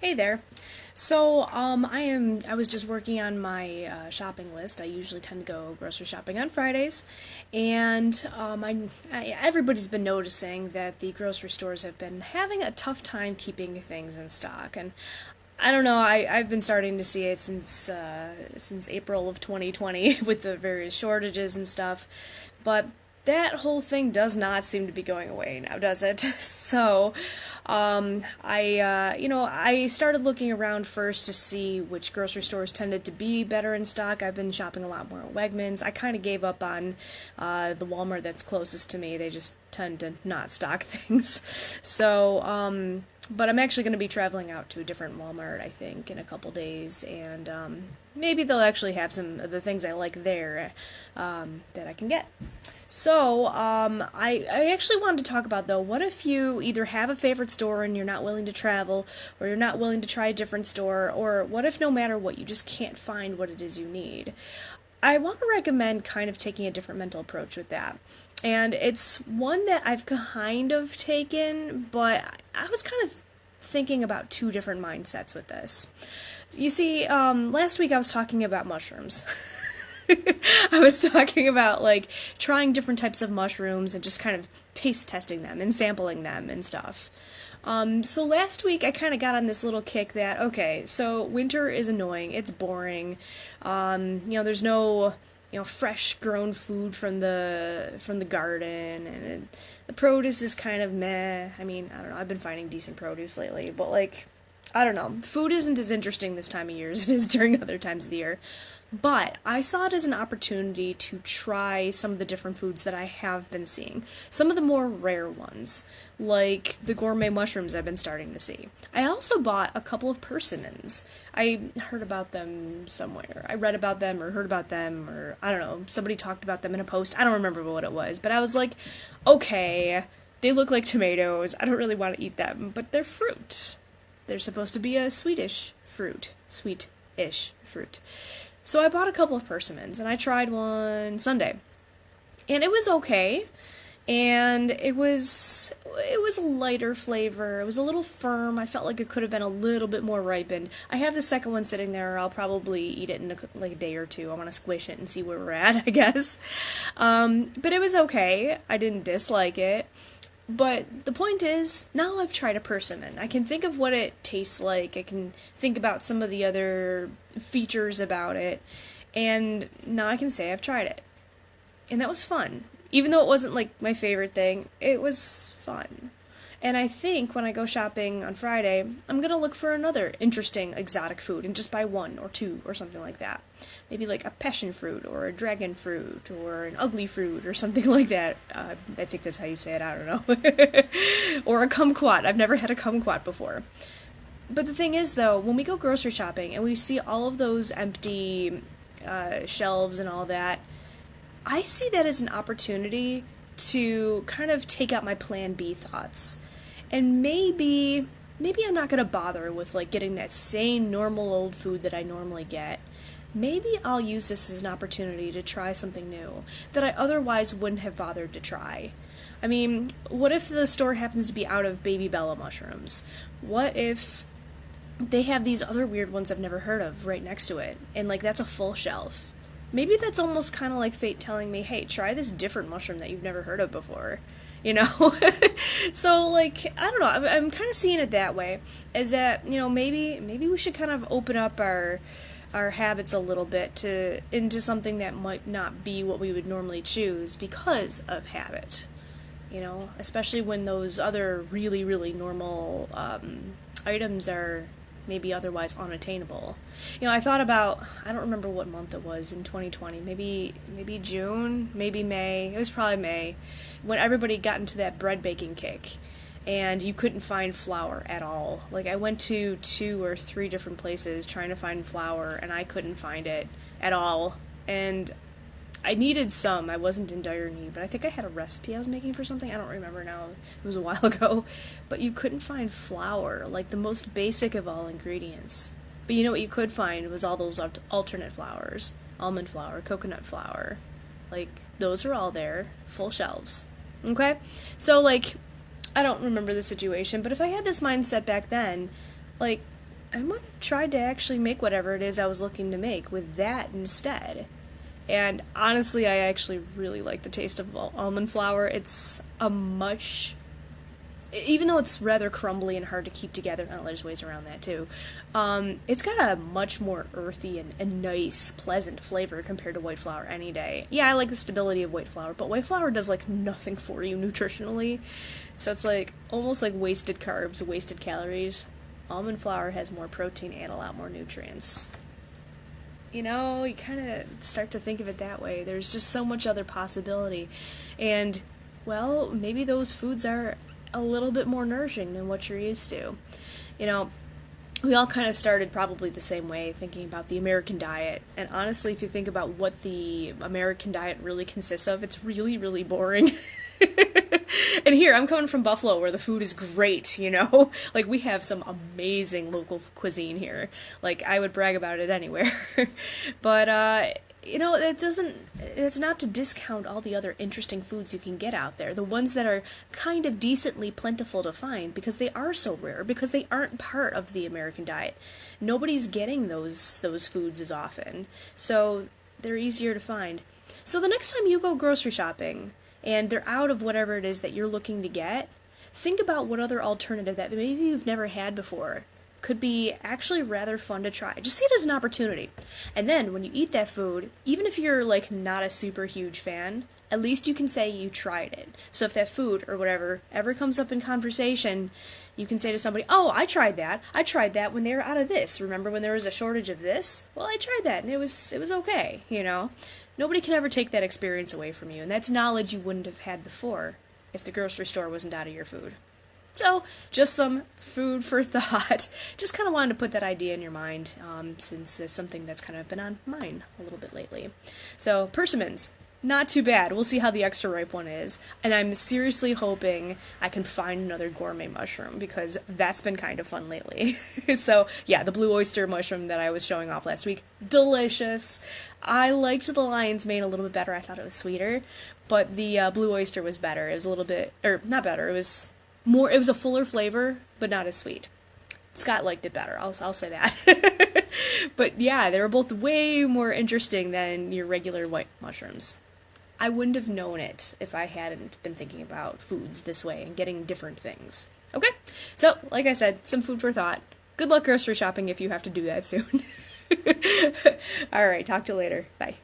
Hey there. I was just working on my shopping list. I usually tend to go grocery shopping on Fridays, and everybody's been noticing that the grocery stores have been having a tough time keeping things in stock. And I don't know. I've been starting to see it since April of 2020 with the various shortages and stuff, but that whole thing does not seem to be going away now, does it? I started looking around first to see which grocery stores tended to be better in stock. I've been shopping a lot more at Wegmans. I kind of gave up on the Walmart that's closest to me. They just tend to not stock things. But I'm actually going to be traveling out to a different Walmart, I think, in a couple days, and maybe they'll actually have some of the things I like there that I can get. I actually wanted to talk about, though, what if you either have a favorite store and you're not willing to travel, or you're not willing to try a different store, or what if no matter what, you just can't find what it is you need? I want to recommend kind of taking a different mental approach with that. And it's one that I've kind of taken, but I was kind of thinking about two different mindsets with this. You see, last week I was talking about mushrooms. I was talking about, like, trying different types of mushrooms and just kind of taste testing them and sampling them and stuff. So last week I kind of got on this little kick that, okay, so winter is annoying, it's boring, there's no, fresh grown food from the garden, and the produce is kind of meh. I mean, I don't know, I've been finding decent produce lately, but, like, I don't know, food isn't as interesting this time of year as it is during other times of the year. But I saw it as an opportunity to try some of the different foods that I have been seeing. Some of the more rare ones, like the gourmet mushrooms I've been starting to see. I also bought a couple of persimmons. I heard about them somewhere. I read about them or heard about them, or I don't know, somebody talked about them in a post. I don't remember what it was, but I was like, okay, they look like tomatoes. I don't really want to eat them, but they're fruit. They're supposed to be a sweetish fruit. Sweet-ish fruit. So I bought a couple of persimmons, and I tried one Sunday. And it was okay, and it was a lighter flavor. It was a little firm. I felt like it could have been a little bit more ripened. I have the second one sitting there. I'll probably eat it in a day or two. I want to squish it and see where we're at, I guess. But it was okay. I didn't dislike it. But the point is, now I've tried a persimmon. I can think of what it tastes like. I can think about some of the other features about it. And now I can say I've tried it. And that was fun. Even though it wasn't, like, my favorite thing, it was fun. And I think when I go shopping on Friday, I'm going to look for another interesting exotic food and just buy one or two or something like that. Maybe like a passion fruit or a dragon fruit or an ugly fruit or something like that. I think that's how you say it, I don't know. Or a kumquat. I've never had a kumquat before. But the thing is, though, when we go grocery shopping and we see all of those empty shelves and all that, I see that as an opportunity to kind of take out my plan B thoughts. And maybe I'm not going to bother with, like, getting that same normal old food that I normally get. Maybe I'll use this as an opportunity to try something new that I otherwise wouldn't have bothered to try. I mean, what if the store happens to be out of Baby Bella mushrooms? What if they have these other weird ones I've never heard of right next to it, and, like, that's a full shelf? Maybe that's almost kind of like fate telling me, hey, try this different mushroom that you've never heard of before. You know? So, like, I don't know, I'm kind of seeing it that way, as that, maybe we should kind of open up our habits a little bit into something that might not be what we would normally choose because of habit. Especially when those other really, really normal items are maybe otherwise unattainable. I thought about, I don't remember what month it was in 2020, maybe June, maybe May, it was probably May, when everybody got into that bread baking kick, and you couldn't find flour at all. Like, I went to 2 or 3 different places trying to find flour, and I couldn't find it at all, and I needed some. I wasn't in dire need, but I think I had a recipe I was making for something. I don't remember now. It was a while ago. But you couldn't find flour, like the most basic of all ingredients. But you know what you could find was all those alternate flours. Almond flour, coconut flour. Like, those are all there. Full shelves. Okay? So, like, I don't remember the situation, but if I had this mindset back then, like, I might have tried to actually make whatever it is I was looking to make with that instead. And honestly, I actually really like the taste of almond flour. It's a much, even though it's rather crumbly and hard to keep together, I don't know, there's ways around that too. It's got a much more earthy and nice, pleasant flavor compared to white flour any day. Yeah, I like the stability of white flour, but white flour does like nothing for you nutritionally. So it's like almost like wasted carbs, wasted calories. Almond flour has more protein and a lot more nutrients. You know, you kind of start to think of it that way. There's just so much other possibility. And, well, maybe those foods are a little bit more nourishing than what you're used to. You know, we all kind of started probably the same way, thinking about the American diet. And honestly, if you think about what the American diet really consists of, it's really, really boring. And here, I'm coming from Buffalo, where the food is great, you know? Like, we have some amazing local cuisine here. Like, I would brag about it anywhere. But, you know, it's not to discount all the other interesting foods you can get out there. The ones that are kind of decently plentiful to find, because they are so rare, because they aren't part of the American diet. Nobody's getting those foods as often. So, they're easier to find. So the next time you go grocery shopping, and they're out of whatever it is that you're looking to get, think about what other alternative that maybe you've never had before could be actually rather fun to try. Just see it as an opportunity. And then when you eat that food, even if you're like not a super huge fan, at least you can say you tried it. So if that food or whatever ever comes up in conversation, you can say to somebody, "Oh, I tried that. I tried that when they were out of this. Remember when there was a shortage of this? Well, I tried that and it was okay, you know?" Nobody can ever take that experience away from you, and that's knowledge you wouldn't have had before if the grocery store wasn't out of your food. So, just some food for thought. Just kind of wanted to put that idea in your mind, since it's something that's kind of been on mine a little bit lately. So, persimmons. Not too bad. We'll see how the extra ripe one is. And I'm seriously hoping I can find another gourmet mushroom, because that's been kind of fun lately. So, yeah, the blue oyster mushroom that I was showing off last week, delicious. I liked the lion's mane a little bit better. I thought it was sweeter. But the blue oyster was better. It was a little bit, or not better, it was a fuller flavor, but not as sweet. Scott liked it better, I'll say that. But yeah, they were both way more interesting than your regular white mushrooms. I wouldn't have known it if I hadn't been thinking about foods this way and getting different things. Okay? So, like I said, some food for thought. Good luck grocery shopping if you have to do that soon. Alright, talk to you later. Bye.